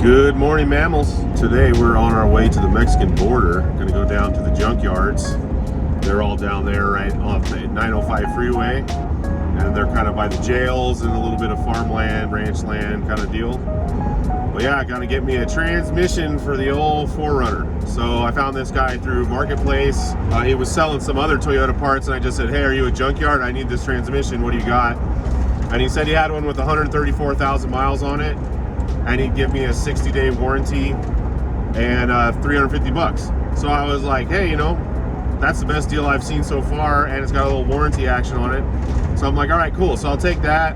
Good morning, mammals. Today we're on our way to the Mexican border. Gonna go down to the junkyards. They're all down there right off the 905 freeway. And they're kind of by the jails and a little bit of farmland, ranch land kind of deal. But yeah, gotta get me a transmission for the old 4Runner. So I found this guy through Marketplace. He was selling some other Toyota parts and I just said, hey, are you a junkyard? I need this transmission, what do you got? And he said he had one with 134,000 miles on it. And he'd give me a 60-day warranty and 350 bucks. So I was like, hey, you know, that's the best deal I've seen so far, and it's got a little warranty action on it. So I'm like, all right, cool. So I'll take that,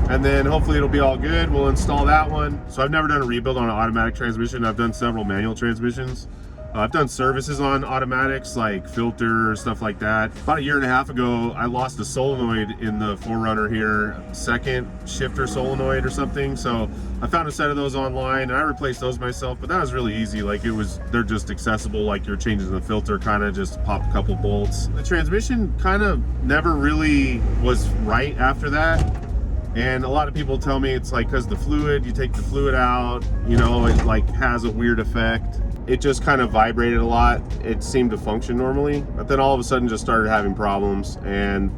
and then hopefully it'll be all good. We'll install that one. So I've never done a rebuild on an automatic transmission. I've done several manual transmissions. I've done services on automatics like filter, stuff like that. About a year and a half ago, I lost a solenoid in the 4Runner here, second shifter solenoid or something. So I found a set of those online and I replaced those myself, but that was really easy. Like they're just accessible, like you're changing the filter, kind of just pop a couple bolts. The transmission kind of never really was right after that. And a lot of people tell me it's like because the fluid, you take the fluid out, you know, it like has a weird effect. It just kind of vibrated a lot. It seemed to function normally, but then all of a sudden just started having problems. And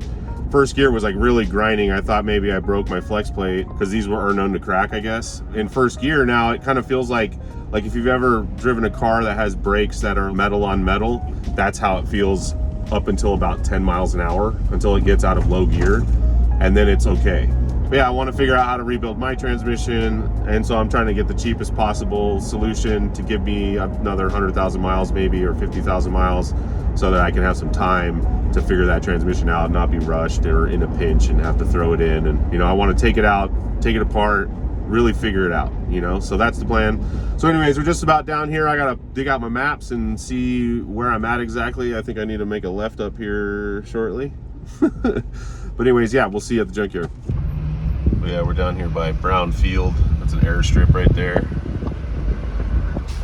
first gear was like really grinding. I thought maybe I broke my flex plate because these are known to crack, I guess. In first gear now, it kind of feels like if you've ever driven a car that has brakes that are metal on metal, that's how it feels up until about 10 miles an hour, until it gets out of low gear, and then it's okay. But yeah, I want to figure out how to rebuild my transmission, and so I'm trying to get the cheapest possible solution to give me another 100,000 miles maybe, or 50,000 miles, so that I can have some time to figure that transmission out, not be rushed or in a pinch and have to throw it in. And you know, I want to take it out, take it apart, really figure it out, you know. So that's the plan. So anyways, we're just about down here. I gotta dig out my maps and see where I'm at exactly. I think I need to make a left up here shortly. But anyways, yeah, we'll see you at the junkyard. But yeah, we're down here by Brown Field. That's an airstrip right there.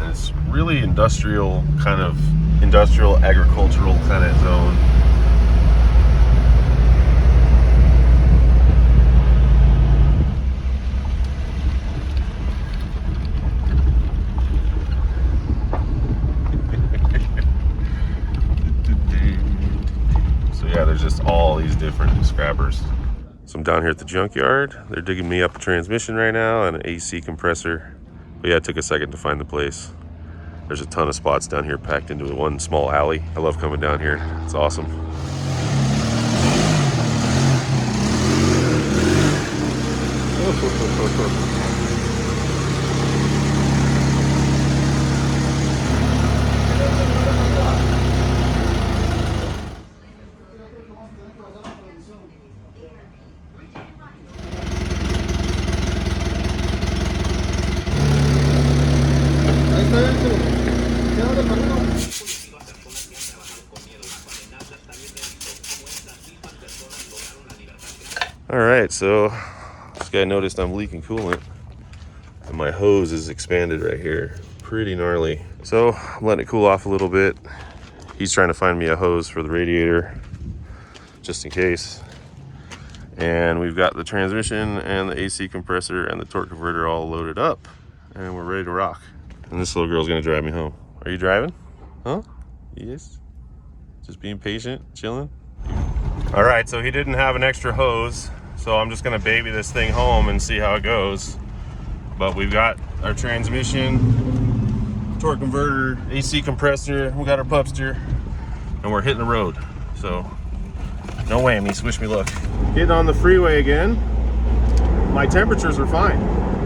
And it's really industrial, agricultural kind of zone. So yeah, there's just all these different scrappers. So I'm down here at the junkyard. They're digging me up a transmission right now and an AC compressor. But yeah, it took a second to find the place. There's a ton of spots down here packed into one small alley. I love coming down here. It's awesome. All right, so this guy noticed I'm leaking coolant and my hose is expanded right here. Pretty gnarly. So I'm letting it cool off a little bit. He's trying to find me a hose for the radiator just in case. And we've got the transmission and the AC compressor and the torque converter all loaded up and we're ready to rock. And this little girl's gonna drive me home. Are you driving? Huh? Yes. Just being patient, chilling. All right, so he didn't have an extra hose, so I'm just gonna baby this thing home and see how it goes. But we've got our transmission, torque converter, AC compressor, we got our pupster, and we're hitting the road. So no whammies, wish me luck. Getting on the freeway again. My temperatures are fine.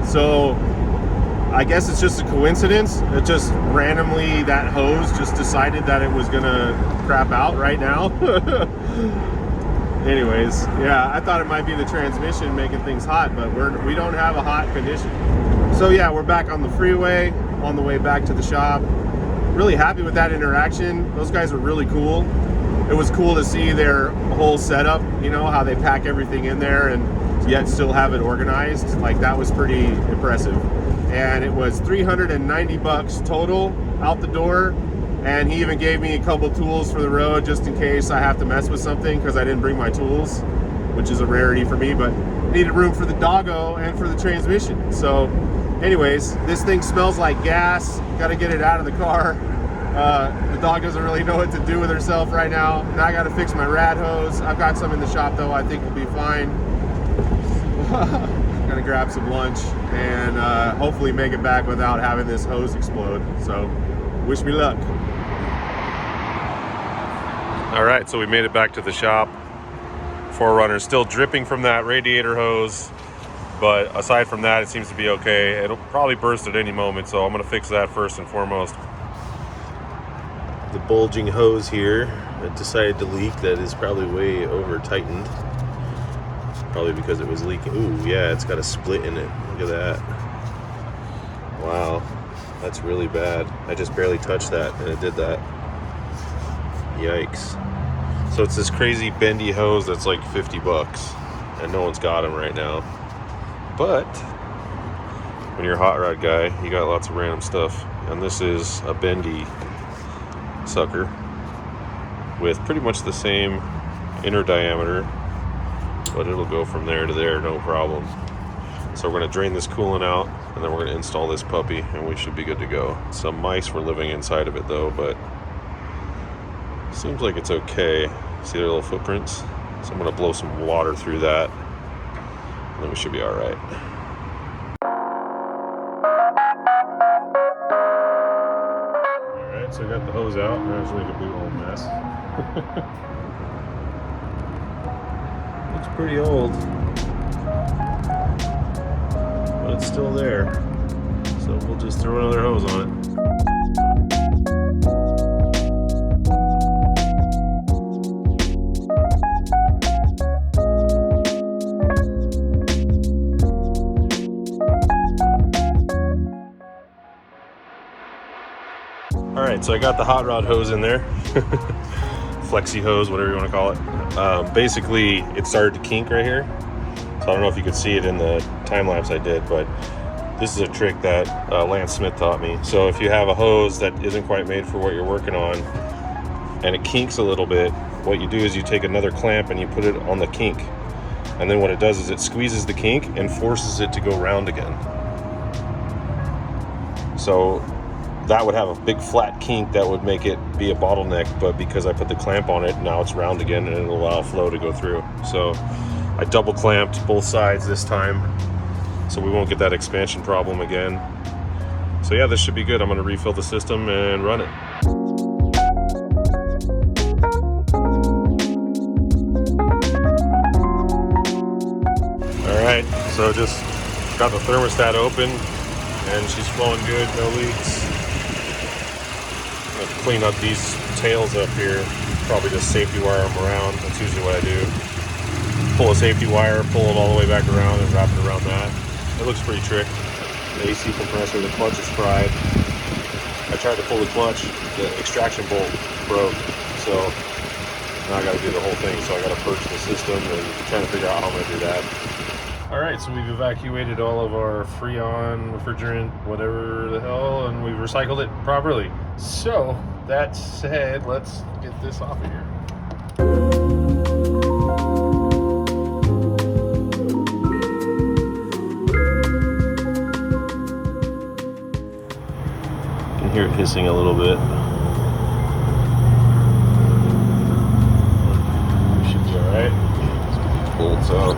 So I guess it's just a coincidence. It just randomly, that hose just decided that it was gonna crap out right now. Anyways, yeah, I thought it might be the transmission making things hot, but we don't have a hot condition. So yeah, we're back on the freeway on the way back to the shop. Really happy with that interaction. Those guys are really cool. It was cool to see their whole setup, you know, how they pack everything in there and yet still have it organized. Like, that was pretty impressive. And it was 390 bucks total out the door. And he even gave me a couple tools for the road just in case I have to mess with something because I didn't bring my tools. which is a rarity for me, but needed room for the doggo and for the transmission. So anyways, this thing smells like gas. Got to get it out of the car. The dog doesn't really know what to do with herself right now. Now I got to fix my rad hose. I've got some in the shop though. I think we'll be fine. Gonna grab some lunch and hopefully make it back without having this hose explode. So wish me luck. All right, so we made it back to the shop. 4Runner still dripping from that radiator hose, but aside from that, it seems to be okay. It'll probably burst at any moment, so I'm gonna fix that first and foremost. The bulging hose here, it decided to leak. That is probably way over tightened. Probably because it was leaking. Ooh, yeah, it's got a split in it. Look at that. Wow, that's really bad. I just barely touched that and it did that. Yikes. So it's this crazy bendy hose that's like 50 bucks and no one's got them right now. But when you're a hot rod guy, you got lots of random stuff. And this is a bendy sucker with pretty much the same inner diameter, but it'll go from there to there, no problem. So we're gonna drain this coolant out and then we're gonna install this puppy and we should be good to go. Some mice were living inside of it though, but seems like it's okay. See their little footprints? So I'm gonna blow some water through that and then we should be all right. All right, so I got the hose out. There's like a big old mess. Looks pretty old, but it's still there. So we'll just throw another hose on it. All right, so I got the hot rod hose in there. Flexi hose, whatever you want to call it. Basically, it started to kink right here. So I don't know if you could see it in the time lapse I did, but this is a trick that Lance Smith taught me. So if you have a hose that isn't quite made for what you're working on and it kinks a little bit, what you do is you take another clamp and you put it on the kink. And then what it does is it squeezes the kink and forces it to go round again. So that would have a big flat kink that would make it be a bottleneck, but because I put the clamp on it, now it's round again and it'll allow flow to go through. So I double clamped both sides this time so we won't get that expansion problem again. So yeah, this should be good. I'm gonna refill the system and run it. All right, so just got the thermostat open and she's flowing good, no leaks. Clean up these tails up here, probably just safety wire them around. That's usually what I do. Pull a safety wire, pull it all the way back around and wrap it around that. It looks pretty trick. The AC compressor, the clutch is fried. I tried to pull the clutch, the extraction bolt broke, so now I got to do the whole thing. So I got to purge the system and trying to figure out how I'm going to do that. All right, so we've evacuated all of our Freon, refrigerant, whatever the hell, and we've recycled it properly. So that said, let's get this off of here. You can hear it hissing a little bit. We should be all right. Let's get these bolts out.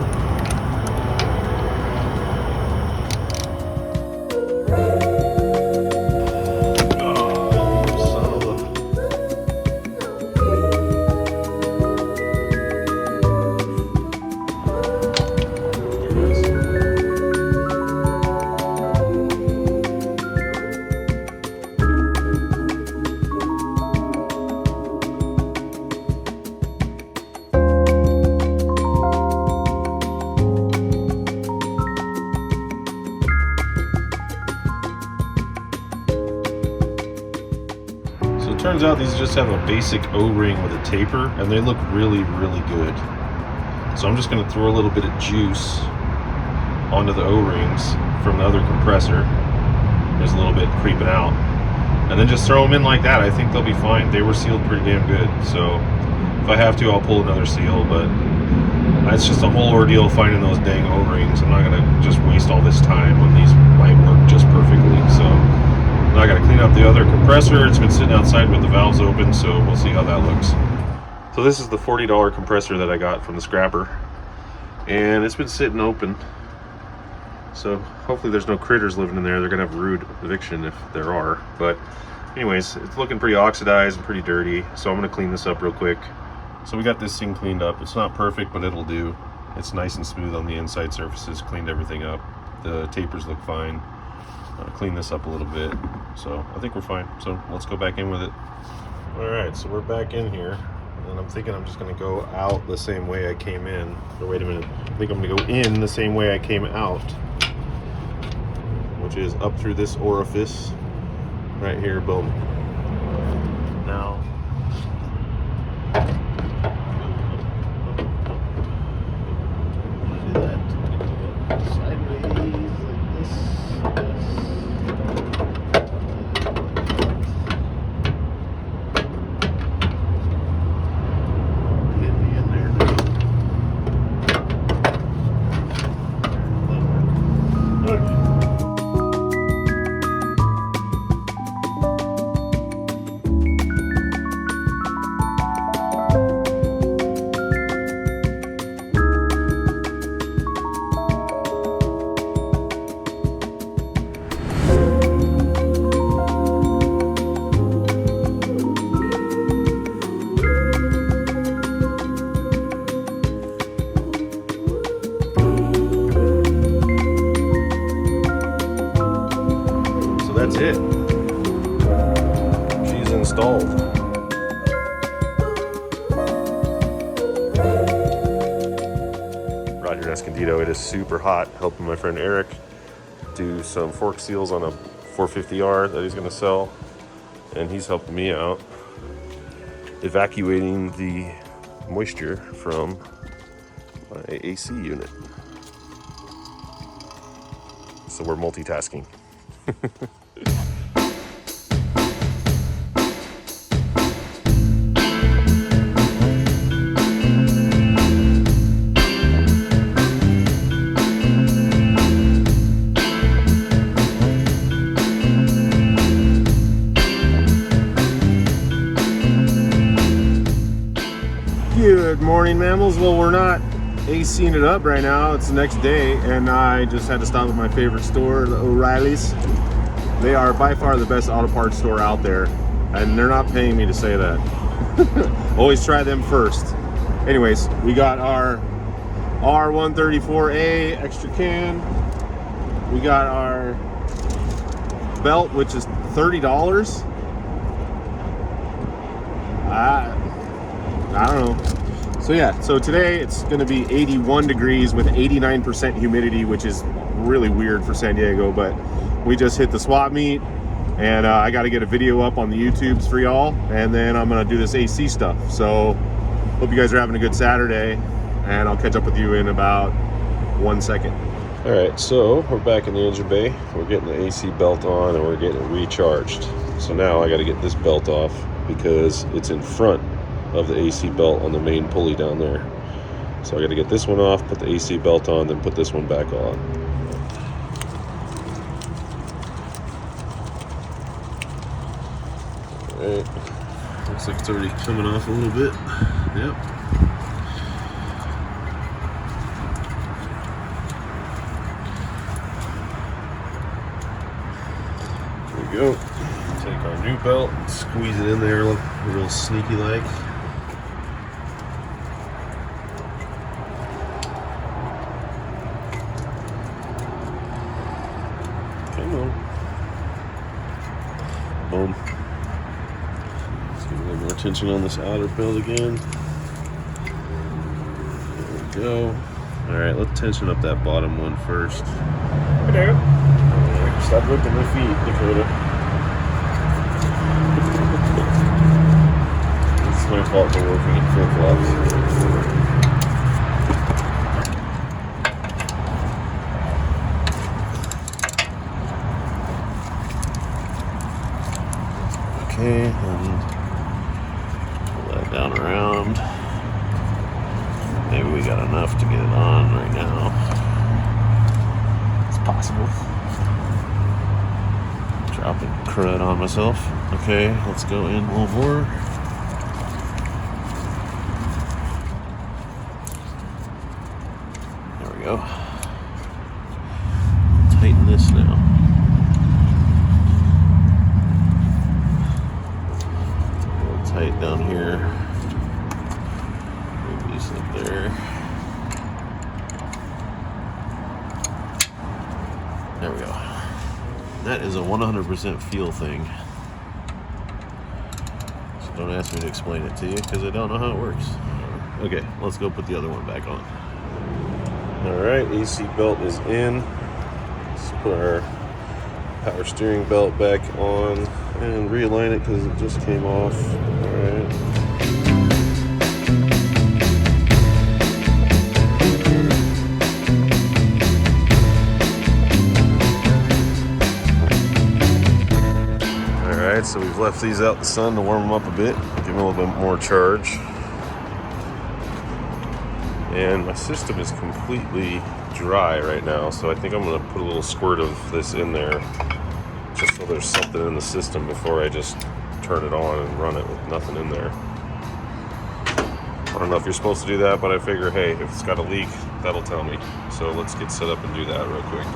Turns out these just have a basic O-ring with a taper and they look really, really good. So I'm just going to throw a little bit of juice onto the O-rings from the other compressor. There's a little bit creeping out. And then just throw them in like that. I think they'll be fine. They were sealed pretty damn good. So if I have to, I'll pull another seal, but It's just a whole ordeal finding those dang O-rings. I'm not gonna just waste all this time when these might work just perfectly. So now I gotta clean up the other compressor. It's been sitting outside with the valves open, so we'll see how that looks. So this is the $40 compressor that I got from the scrapper, and it's been sitting open. So hopefully there's no critters living in there. They're gonna have rude eviction if there are. But anyways, it's looking pretty oxidized and pretty dirty. So I'm gonna clean this up real quick. So we got this thing cleaned up. It's not perfect, but it'll do. It's nice and smooth on the inside surfaces. Cleaned everything up. The tapers look fine. Clean this up a little bit. So I think we're fine. So let's go back in with it. All right, so we're back in here. And I'm thinking I'm just gonna go out the same way I came in. Or wait a minute, I think I'm gonna go in the same way I came out, which is up through this orifice right here, boom. Now, do that sideways like this. That's it. She's installed. Roger Escondido. It is super hot. Helping my friend Eric do some fork seals on a 450R that he's going to sell, and he's helping me out evacuating the moisture from my AC unit. So we're multitasking. Good morning, mammals. Well, we're not ACing it up right now. It's the next day, and I just had to stop at my favorite store, the O'Reilly's. They are by far the best auto parts store out there, and they're not paying me to say that. Always try them first. Anyways, we got our R134A extra can. We got our belt, which is $30. I don't know. So yeah, so today it's gonna be 81 degrees with 89% humidity, which is really weird for San Diego, but we just hit the swap meet, and I got to get a video up on the YouTubes for y'all, and then I'm gonna do this AC stuff. So hope you guys are having a good Saturday, and I'll catch up with you in about 1 second. All right, so we're back in the engine bay. We're getting the AC belt on, and we're getting it recharged. So now I got to get this belt off because it's in front of the AC belt on the main pulley down there. So I got to get this one off, put the AC belt on, then put this one back on. Alright, looks like it's already coming off a little bit. Yep. There we go. Take our new belt, squeeze it in there, look real sneaky like. Come on. Boom. Let's get a little more tension on this outer belt again. There we go. Alright, let's tension up that bottom one first. Hello. Stop lifting my feet, Dakota. It's my fault for working in flip-flops. Okay, and pull that down around. Maybe we got enough. get it on right now. It's possible. Dropping crud on myself. Okay, let's go in a little more. There we go. Tighten this now. A little tight down here. Release it there. There we go. That is a 100% feel thing. So don't ask me to explain it to you because I don't know how it works. Okay, let's go put the other one back on. Alright, AC belt is in. Let's put our power steering belt back on and realign it because it just came off. Alright. Alright, so we've left these out in the sun to warm them up a bit, give them a little bit more charge. And my system is completely dry right now, so I think I'm going to put a little squirt of this in there just so there's something in the system before I just turn it on and run it with nothing in there. I don't know if you're supposed to do that, but I figure, hey, if it's got a leak, that'll tell me. So let's get set up and do that real quick.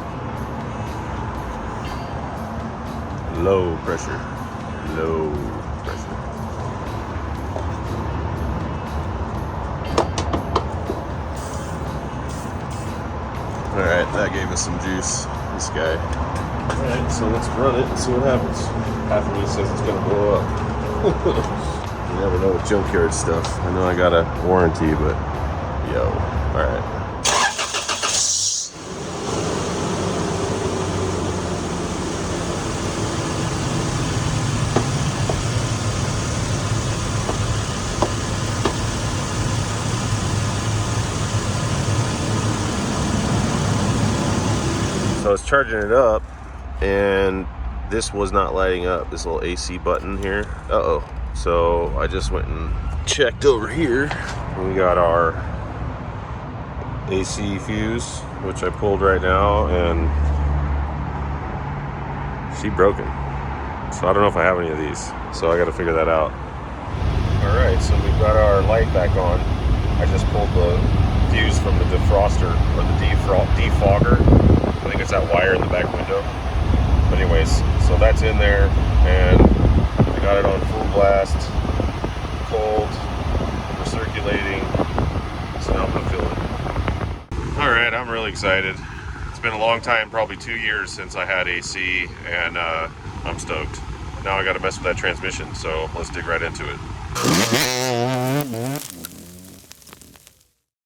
Low pressure. Low pressure. Alright, that gave us some juice, this guy. Alright, so let's run it and see what happens. Half of me says it's gonna blow up. You never know with junkyard stuff. I know I got a warranty, but yo, alright. So I was charging it up and this was not lighting up, this little AC button here. Uh-oh. So I just went and checked over here. We got our AC fuse, which I pulled right now, and she broken. So I don't know if I have any of these. So I got to figure that out. All right, so we've got our light back on. I just pulled the fuse from the defroster or the defogger. I think it's that wire in the back window. But anyways, so that's in there, and I got it on full blast, cold, recirculating, so now I'm gonna fill it. All right, I'm really excited. It's been a long time, probably 2 years since I had AC, and I'm stoked. Now I gotta mess with that transmission, so let's dig right into it.